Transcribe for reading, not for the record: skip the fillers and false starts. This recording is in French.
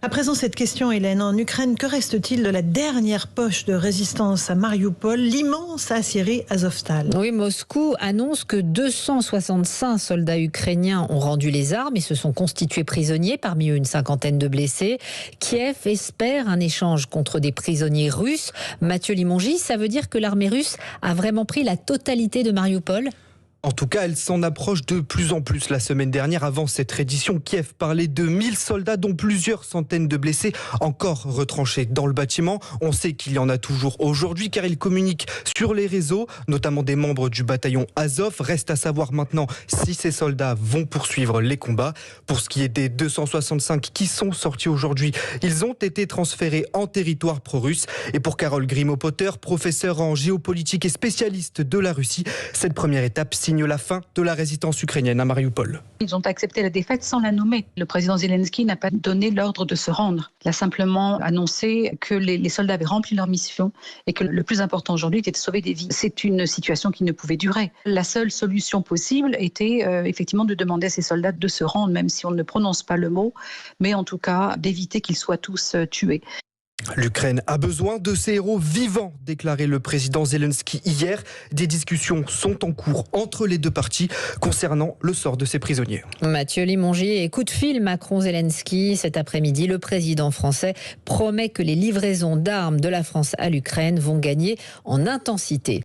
À présent, cette question, Hélène, en Ukraine, que reste-t-il de la dernière poche de résistance à Mariupol, l'immense aciérie Azovstal? Oui, Moscou annonce que 265 soldats ukrainiens ont rendu les armes et se sont constitués prisonniers, parmi eux une cinquantaine de blessés. Kiev espère un échange contre des prisonniers russes. Mathieu Limongi, ça veut dire que l'armée russe a vraiment pris la totalité de Mariupol ? En tout cas, elle s'en approche de plus en plus. La semaine dernière, avant cette reddition, Kiev parlait de 1000 soldats, dont plusieurs centaines de blessés, encore retranchés dans le bâtiment. On sait qu'il y en a toujours aujourd'hui, car ils communiquent sur les réseaux, notamment des membres du bataillon Azov. Reste à savoir maintenant si ces soldats vont poursuivre les combats. Pour ce qui est des 265 qui sont sortis aujourd'hui, ils ont été transférés en territoire pro-russe. Et pour Carole Grimaud-Potter, professeure en géopolitique et spécialiste de la Russie, cette première étape signe la fin de la résistance ukrainienne à Mariupol. Ils ont accepté la défaite sans la nommer. Le président Zelensky n'a pas donné l'ordre de se rendre. Il a simplement annoncé que les soldats avaient rempli leur mission et que le plus important aujourd'hui était de sauver des vies. C'est une situation qui ne pouvait durer. La seule solution possible était effectivement de demander à ces soldats de se rendre, même si on ne prononce pas le mot, mais en tout cas d'éviter qu'ils soient tous tués. L'Ukraine a besoin de ses héros vivants, déclarait le président Zelensky hier. Des discussions sont en cours entre les deux parties concernant le sort de ces prisonniers. Mathieu Limongi et coup de fil Macron-Zelensky. Cet après-midi, le président français promet que les livraisons d'armes de la France à l'Ukraine vont gagner en intensité.